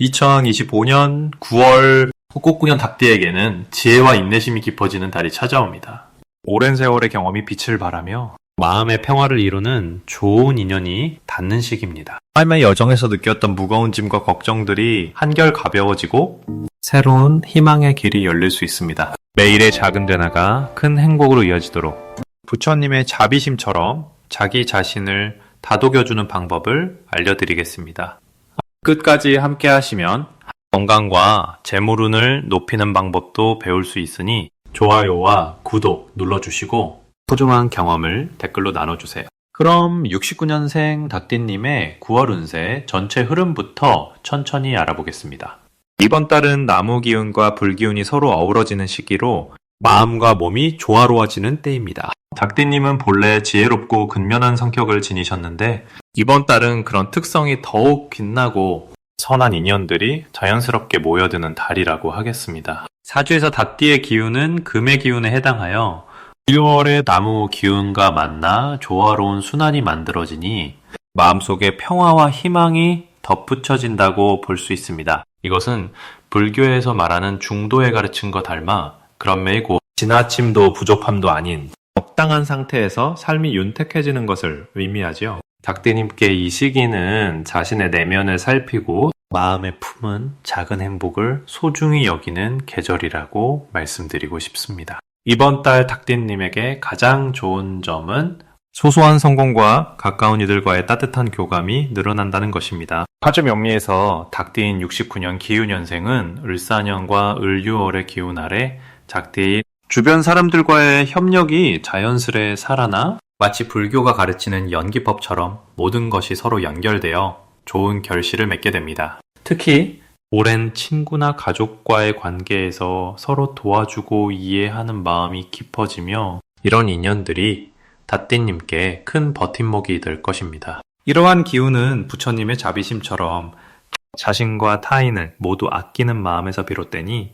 2025년 9월 혹곡구년 닭띠에게는 지혜와 인내심이 깊어지는 달이 찾아옵니다. 오랜 세월의 경험이 빛을 발하며 마음의 평화를 이루는 좋은 인연이 닿는 시기입니다. 삶의 여정에서 느꼈던 무거운 짐과 걱정들이 한결 가벼워지고 새로운 희망의 길이 열릴 수 있습니다. 매일의 작은 변화가 큰 행복으로 이어지도록 부처님의 자비심처럼 자기 자신을 다독여주는 방법을 알려드리겠습니다. 끝까지 함께 하시면 건강과 재물운을 높이는 방법도 배울 수 있으니 좋아요와 구독 눌러주시고 소중한 경험을 댓글로 나눠주세요. 그럼 69년생 닭띠님의 9월 운세 전체 흐름부터 천천히 알아보겠습니다. 이번 달은 나무 기운과 불 기운이 서로 어우러지는 시기로 마음과 몸이 조화로워지는 때입니다. 닭띠님은 본래 지혜롭고 근면한 성격을 지니셨는데 이번 달은 그런 특성이 더욱 빛나고 선한 인연들이 자연스럽게 모여드는 달이라고 하겠습니다. 사주에서 닭띠의 기운은 금의 기운에 해당하여 1월에 나무 기운과 만나 조화로운 순환이 만들어지니 마음속에 평화와 희망이 덧붙여진다고 볼 수 있습니다. 이것은 불교에서 말하는 중도에 가르친 것 닮아 그런 매이고 지나침도 부족함도 아닌 적당한 상태에서 삶이 윤택해지는 것을 의미하죠. 닭띠님께 이 시기는 자신의 내면을 살피고 마음에 품은 작은 행복을 소중히 여기는 계절이라고 말씀드리고 싶습니다. 이번 달 닭띠님에게 가장 좋은 점은 소소한 성공과 가까운 이들과의 따뜻한 교감이 늘어난다는 것입니다. 화주 명리에서 닭띠인 69년 기운년생은 을사년과 을유월의 기운 아래 작띠인 주변 사람들과의 협력이 자연스레 살아나 마치 불교가 가르치는 연기법처럼 모든 것이 서로 연결되어 좋은 결실을 맺게 됩니다. 특히 오랜 친구나 가족과의 관계에서 서로 도와주고 이해하는 마음이 깊어지며 이런 인연들이 닭띠님께 큰 버팀목이 될 것입니다. 이러한 기운은 부처님의 자비심처럼 자신과 타인을 모두 아끼는 마음에서 비롯되니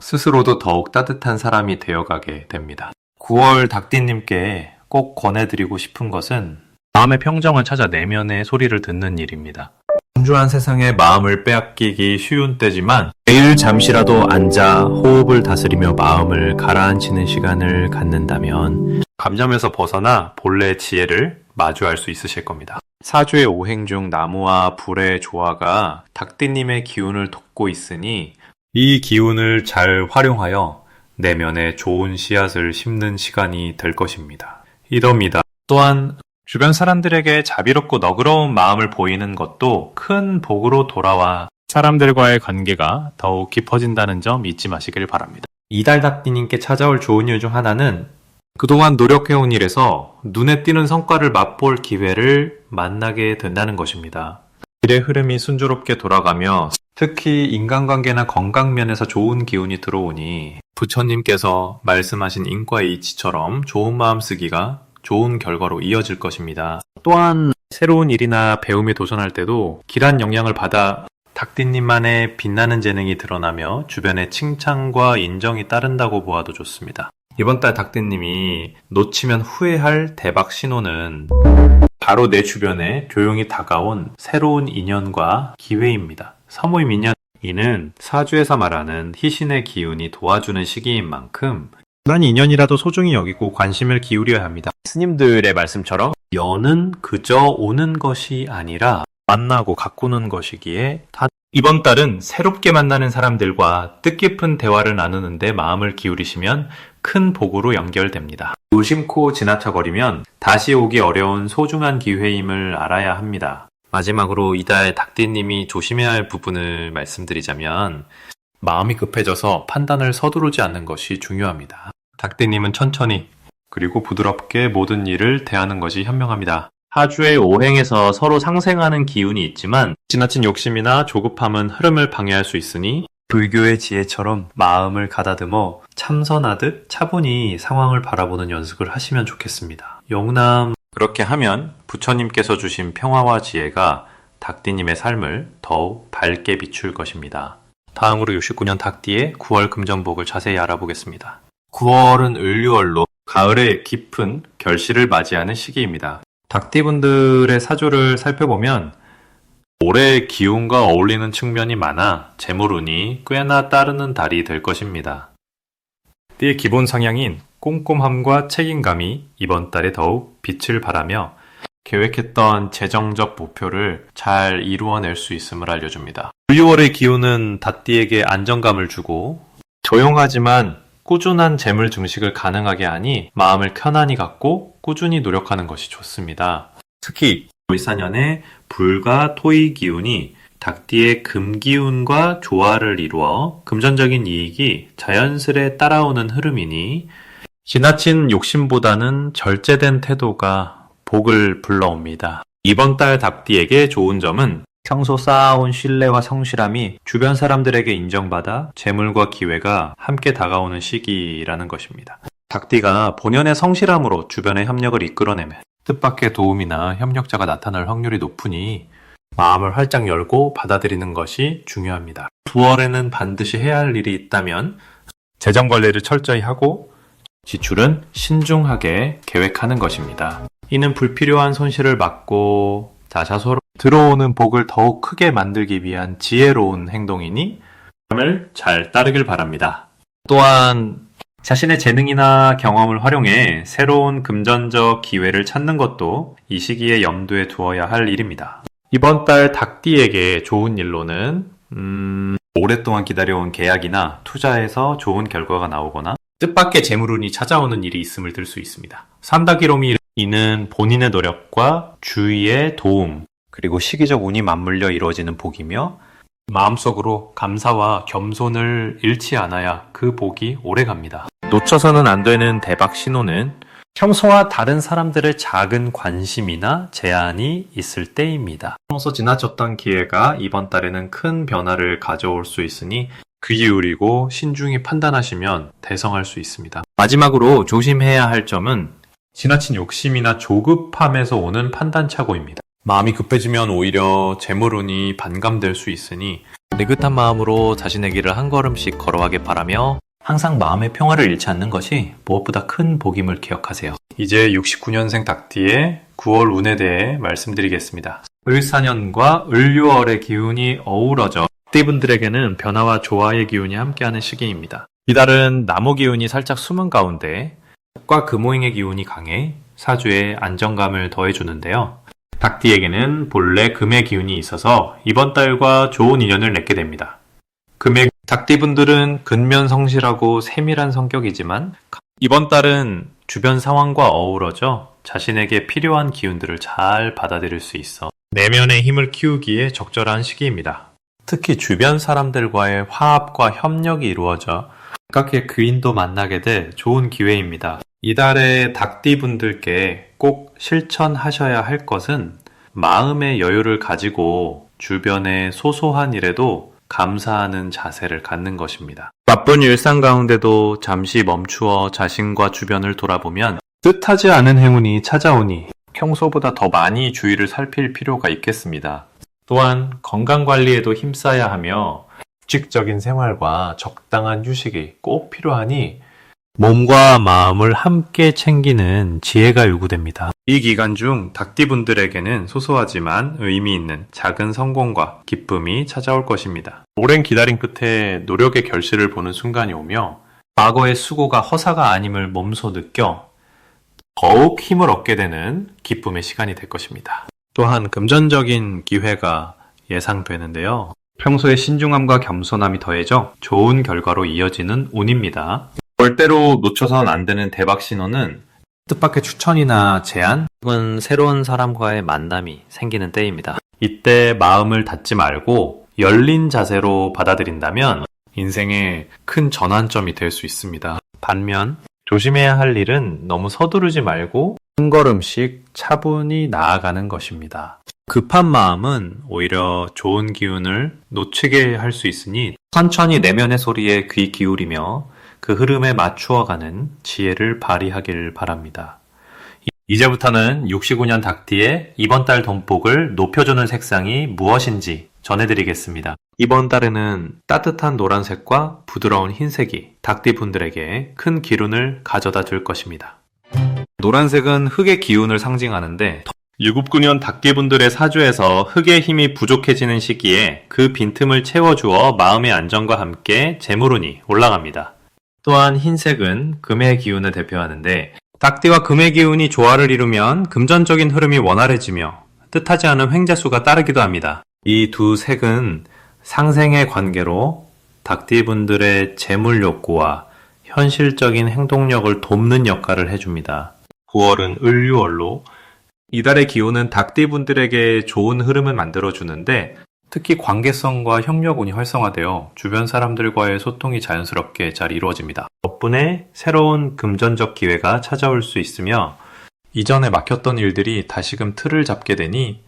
스스로도 더욱 따뜻한 사람이 되어가게 됩니다. 9월 닭띠님께 꼭 권해드리고 싶은 것은 마음의 평정을 찾아 내면의 소리를 듣는 일입니다. 분주한 세상에 마음을 빼앗기기 쉬운 때지만 매일 잠시라도 앉아 호흡을 다스리며 마음을 가라앉히는 시간을 갖는다면 감정에서 벗어나 본래의 지혜를 마주할 수 있으실 겁니다. 사주의 오행 중 나무와 불의 조화가 닭띠님의 기운을 돕고 있으니 이 기운을 잘 활용하여 내면에 좋은 씨앗을 심는 시간이 될 것입니다. 이럽니다. 또한 주변 사람들에게 자비롭고 너그러운 마음을 보이는 것도 큰 복으로 돌아와 사람들과의 관계가 더욱 깊어진다는 점 잊지 마시길 바랍니다. 이달 닭띠님께 찾아올 좋은 일 중 하나는 그동안 노력해온 일에서 눈에 띄는 성과를 맛볼 기회를 만나게 된다는 것입니다. 일의 흐름이 순조롭게 돌아가며 특히 인간관계나 건강면에서 좋은 기운이 들어오니 부처님께서 말씀하신 인과의 이치처럼 좋은 마음 쓰기가 좋은 결과로 이어질 것입니다. 또한 새로운 일이나 배움에 도전할 때도 길한 영향을 받아 닭띠님만의 빛나는 재능이 드러나며 주변의 칭찬과 인정이 따른다고 보아도 좋습니다. 이번 달 닭띠님이 놓치면 후회할 대박 신호는 바로 내 주변에 조용히 다가온 새로운 인연과 기회입니다. 사모임 인연, 사주에서 말하는 희신의 기운이 도와주는 시기인 만큼 난 인연이라도 소중히 여기고 관심을 기울여야 합니다. 스님들의 말씀처럼 연은 그저 오는 것이 아니라 만나고 가꾸는 것이기에 이번 달은 새롭게 만나는 사람들과 뜻깊은 대화를 나누는데 마음을 기울이시면 큰 복으로 연결됩니다. 무심코 지나쳐버리면 다시 오기 어려운 소중한 기회임을 알아야 합니다. 마지막으로 이달 닭띠님이 조심해야 할 부분을 말씀드리자면 마음이 급해져서 판단을 서두르지 않는 것이 중요합니다. 닭띠님은 천천히 그리고 부드럽게 모든 일을 대하는 것이 현명합니다. 사주의 오행에서 서로 상생하는 기운이 있지만 지나친 욕심이나 조급함은 흐름을 방해할 수 있으니 불교의 지혜처럼 마음을 가다듬어 참선하듯 차분히 상황을 바라보는 연습을 하시면 좋겠습니다. 용남 그렇게 하면 부처님께서 주신 평화와 지혜가 닭띠님의 삶을 더욱 밝게 비출 것입니다. 다음으로 69년 닭띠의 9월 금전복을 자세히 알아보겠습니다. 9월은 을유월로 가을의 깊은 결실을 맞이하는 시기입니다. 닭띠분들의 사주를 살펴보면 올해 기운과 어울리는 측면이 많아 재물운이 꽤나 따르는 달이 될 것입니다. 띠의 기본 성향인 꼼꼼함과 책임감이 이번 달에 더욱 빛을 발하며 계획했던 재정적 목표를 잘 이루어낼 수 있음을 알려줍니다. 6월의 기운은 닷띠에게 안정감을 주고 조용하지만 꾸준한 재물 증식을 가능하게 하니 마음을 편안히 갖고 꾸준히 노력하는 것이 좋습니다. 특히 을사년의 불과 토의 기운이 닭띠의 금 기운과 조화를 이루어 금전적인 이익이 자연스레 따라오는 흐름이니 지나친 욕심보다는 절제된 태도가 복을 불러옵니다. 이번 달 닭띠에게 좋은 점은 평소 쌓아온 신뢰와 성실함이 주변 사람들에게 인정받아 재물과 기회가 함께 다가오는 시기라는 것입니다. 닭띠가 본연의 성실함으로 주변의 협력을 이끌어내면 뜻밖의 도움이나 협력자가 나타날 확률이 높으니 마음을 활짝 열고 받아들이는 것이 중요합니다. 9월에는 반드시 해야 할 일이 있다면 재정 관리를 철저히 하고 지출은 신중하게 계획하는 것입니다. 이는 불필요한 손실을 막고 자사소로 들어오는 복을 더욱 크게 만들기 위한 지혜로운 행동이니 을 잘 따르길 바랍니다. 또한 자신의 재능이나 경험을 활용해 새로운 금전적 기회를 찾는 것도 이 시기에 염두에 두어야 할 일입니다. 이번 달 닭띠에게 좋은 일로는 오랫동안 기다려온 계약이나 투자에서 좋은 결과가 나오거나 뜻밖의 재물운이 찾아오는 일이 있음을 들 수 있습니다. 삼다기로미 이는 본인의 노력과 주위의 도움 그리고 시기적 운이 맞물려 이루어지는 복이며 마음속으로 감사와 겸손을 잃지 않아야 그 복이 오래갑니다. 놓쳐서는 안 되는 대박 신호는 평소와 다른 사람들의 작은 관심이나 제안이 있을 때입니다. 평소 지나쳤던 기회가 이번 달에는 큰 변화를 가져올 수 있으니 귀 기울이고 신중히 판단하시면 대성할 수 있습니다. 마지막으로 조심해야 할 점은 지나친 욕심이나 조급함에서 오는 판단착오입니다. 마음이 급해지면 오히려 재물운이 반감될 수 있으니 느긋한 마음으로 자신의 길을 한 걸음씩 걸어가길 바라며 항상 마음의 평화를 잃지 않는 것이 무엇보다 큰 복임을 기억하세요. 이제 69년생 닭띠의 9월 운에 대해 말씀드리겠습니다. 을사년과 을유월의 기운이 어우러져 띠분들에게는 변화와 조화의 기운이 함께하는 시기입니다. 이달은 나무 기운이 살짝 숨은 가운데 과 금오행의 기운이 강해 사주에 안정감을 더해주는데요. 닭띠에게는 본래 금의 기운이 있어서 이번 달과 좋은 인연을 맺게 됩니다. 금의 닭띠분들은 근면 성실하고 세밀한 성격이지만 이번 달은 주변 상황과 어우러져 자신에게 필요한 기운들을 잘 받아들일 수 있어 내면의 힘을 키우기에 적절한 시기입니다. 특히 주변 사람들과의 화합과 협력이 이루어져 가깝게 그인도 만나게 될 좋은 기회입니다. 이달에 닭띠분들께 꼭 실천하셔야 할 것은 마음의 여유를 가지고 주변의 소소한 일에도 감사하는 자세를 갖는 것입니다. 바쁜 일상 가운데도 잠시 멈추어 자신과 주변을 돌아보면 뜻하지 않은 행운이 찾아오니 평소보다 더 많이 주의를 살필 필요가 있겠습니다. 또한 건강관리에도 힘써야 하며 규칙적인 생활과 적당한 휴식이 꼭 필요하니 몸과 마음을 함께 챙기는 지혜가 요구됩니다. 이 기간 중 닭띠분들에게는 소소하지만 의미 있는 작은 성공과 기쁨이 찾아올 것입니다. 오랜 기다림 끝에 노력의 결실을 보는 순간이 오며 과거의 수고가 허사가 아님을 몸소 느껴 더욱 힘을 얻게 되는 기쁨의 시간이 될 것입니다. 또한 금전적인 기회가 예상되는데요. 평소의 신중함과 겸손함이 더해져 좋은 결과로 이어지는 운입니다. 절대로 놓쳐서는 안 되는 대박 신호는 뜻밖의 추천이나 제안 혹은 새로운 사람과의 만남이 생기는 때입니다. 이때 마음을 닫지 말고 열린 자세로 받아들인다면 인생의 큰 전환점이 될 수 있습니다. 반면 조심해야 할 일은 너무 서두르지 말고 한 걸음씩 차분히 나아가는 것입니다. 급한 마음은 오히려 좋은 기운을 놓치게 할 수 있으니 천천히 내면의 소리에 귀 기울이며 그 흐름에 맞추어가는 지혜를 발휘하길 바랍니다. 이제부터는 69년 닭띠의 이번 달 돈복을 높여주는 색상이 무엇인지 전해드리겠습니다. 이번 달에는 따뜻한 노란색과 부드러운 흰색이 닭띠분들에게 큰 기운을 가져다 줄 것입니다. 노란색은 흙의 기운을 상징하는데 유급군연 닭띠분들의 사주에서 흙의 힘이 부족해지는 시기에 그 빈틈을 채워주어 마음의 안정과 함께 재물운이 올라갑니다. 또한 흰색은 금의 기운을 대표하는데 닭띠와 금의 기운이 조화를 이루면 금전적인 흐름이 원활해지며 뜻하지 않은 횡재수가 따르기도 합니다. 이 두 색은 상생의 관계로 닭띠분들의 재물 욕구와 현실적인 행동력을 돕는 역할을 해줍니다. 9월은 을유월로 이달의 기운은 닭띠분들에게 좋은 흐름을 만들어주는데 특히 관계성과 협력운이 활성화되어 주변 사람들과의 소통이 자연스럽게 잘 이루어집니다. 덕분에 새로운 금전적 기회가 찾아올 수 있으며 이전에 막혔던 일들이 다시금 틀을 잡게 되니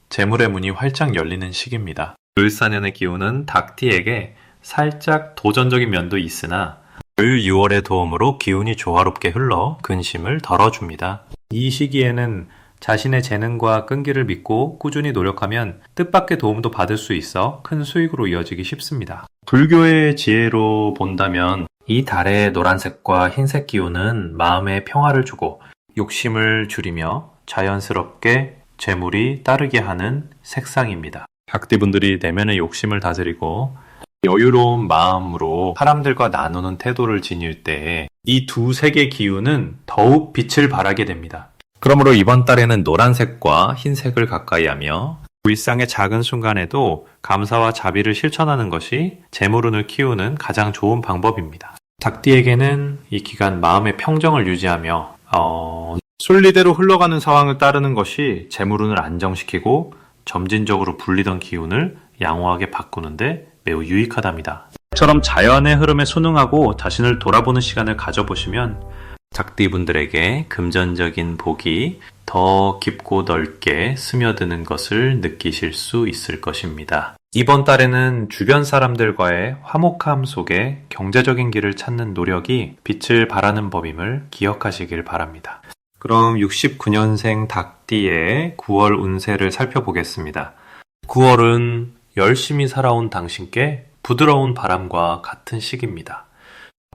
재물의 문이 활짝 열리는 시기입니다. 을사년의 기운은 닭띠에게 살짝 도전적인 면도 있으나 을6월의 도움으로 기운이 조화롭게 흘러 근심을 덜어줍니다. 이 시기에는 자신의 재능과 끈기를 믿고 꾸준히 노력하면 뜻밖의 도움도 받을 수 있어 큰 수익으로 이어지기 쉽습니다. 불교의 지혜로 본다면 이 달의 노란색과 흰색 기운은 마음의 평화를 주고 욕심을 줄이며 자연스럽게 재물이 따르게 하는 색상입니다. 닭띠분들이 내면의 욕심을 다스리고 여유로운 마음으로 사람들과 나누는 태도를 지닐 때 이 두 색의 기운은 더욱 빛을 발하게 됩니다. 그러므로 이번 달에는 노란색과 흰색을 가까이 하며 일상의 작은 순간에도 감사와 자비를 실천하는 것이 재물운을 키우는 가장 좋은 방법입니다. 닭띠에게는 이 기간 마음의 평정을 유지하며 순리대로 흘러가는 상황을 따르는 것이 재물운을 안정시키고 점진적으로 불리던 기운을 양호하게 바꾸는데 매우 유익하답니다. 처럼 자연의 흐름에 순응하고 자신을 돌아보는 시간을 가져보시면 닭띠분들에게 금전적인 복이 더 깊고 넓게 스며드는 것을 느끼실 수 있을 것입니다. 이번 달에는 주변 사람들과의 화목함 속에 경제적인 길을 찾는 노력이 빛을 발하는 법임을 기억하시길 바랍니다. 그럼 69년생 닭띠의 9월 운세를 살펴보겠습니다. 9월은 열심히 살아온 당신께 부드러운 바람과 같은 시기입니다.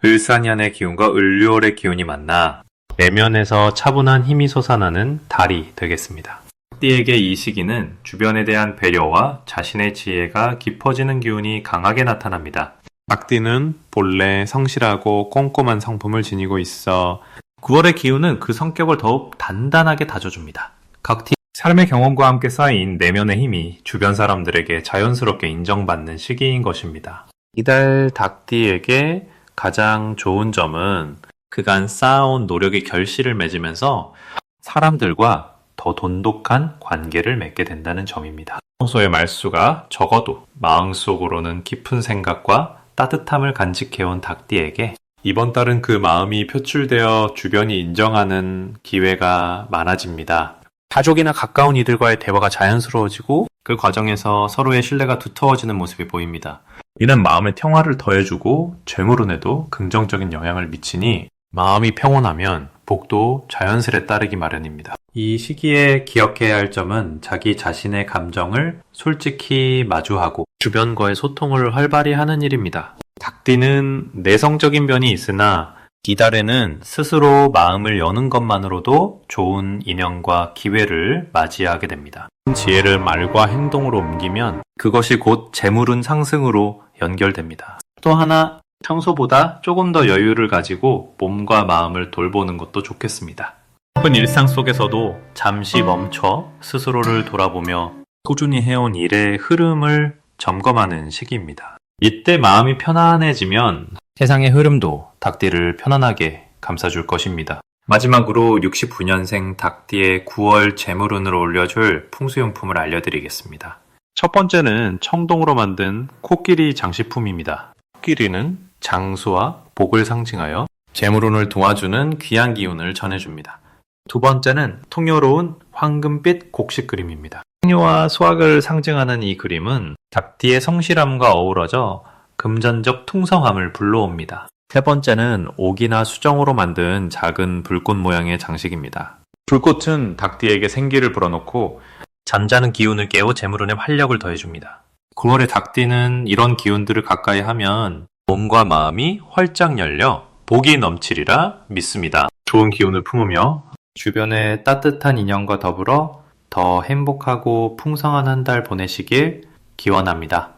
을사년의 기운과 을유월의 기운이 만나 내면에서 차분한 힘이 솟아나는 달이 되겠습니다. 닭띠에게 이 시기는 주변에 대한 배려와 자신의 지혜가 깊어지는 기운이 강하게 나타납니다. 닭띠는 본래 성실하고 꼼꼼한 성품을 지니고 있어 9월의 기운은 그 성격을 더욱 단단하게 다져줍니다. 각 삶의 경험과 함께 쌓인 내면의 힘이 주변 사람들에게 자연스럽게 인정받는 시기인 것입니다. 이달 닭띠에게 가장 좋은 점은 그간 쌓아온 노력의 결실을 맺으면서 사람들과 더 돈독한 관계를 맺게 된다는 점입니다. 평소의 말수가 적어도 마음속으로는 깊은 생각과 따뜻함을 간직해온 닭띠에게 이번 달은 그 마음이 표출되어 주변이 인정하는 기회가 많아집니다. 가족이나 가까운 이들과의 대화가 자연스러워지고 그 과정에서 서로의 신뢰가 두터워지는 모습이 보입니다. 이는 마음의 평화를 더해주고 재물운에도 긍정적인 영향을 미치니 마음이 평온하면 복도 자연스레 따르기 마련입니다. 이 시기에 기억해야 할 점은 자기 자신의 감정을 솔직히 마주하고 주변과의 소통을 활발히 하는 일입니다. 닭띠는 내성적인 면이 있으나 이달에는 스스로 마음을 여는 것만으로도 좋은 인연과 기회를 맞이하게 됩니다. 지혜를 말과 행동으로 옮기면 그것이 곧 재물운 상승으로 연결됩니다. 또 하나, 평소보다 조금 더 여유를 가지고 몸과 마음을 돌보는 것도 좋겠습니다. 바쁜 일상 속에서도 잠시 멈춰 스스로를 돌아보며 꾸준히 해온 일의 흐름을 점검하는 시기입니다. 이때 마음이 편안해지면 세상의 흐름도 닭띠를 편안하게 감싸줄 것입니다. 마지막으로 69년생 닭띠의 9월 재물운을 올려줄 풍수용품을 알려드리겠습니다. 첫 번째는 청동으로 만든 코끼리 장식품입니다. 코끼리는 장수와 복을 상징하여 재물운을 도와주는 귀한 기운을 전해줍니다. 두 번째는 통요로운 황금빛 곡식 그림입니다. 풍요와 수확을 상징하는 이 그림은 닭띠의 성실함과 어우러져 금전적 풍성함을 불러옵니다. 세 번째는 옥이나 수정으로 만든 작은 불꽃 모양의 장식입니다. 불꽃은 닭띠에게 생기를 불어넣고 잠자는 기운을 깨워 재물운에 활력을 더해줍니다. 9월에 닭띠는 이런 기운들을 가까이 하면 몸과 마음이 활짝 열려 복이 넘치리라 믿습니다. 좋은 기운을 품으며 주변의 따뜻한 인연과 더불어 더 행복하고 풍성한 한 달 보내시길 기원합니다.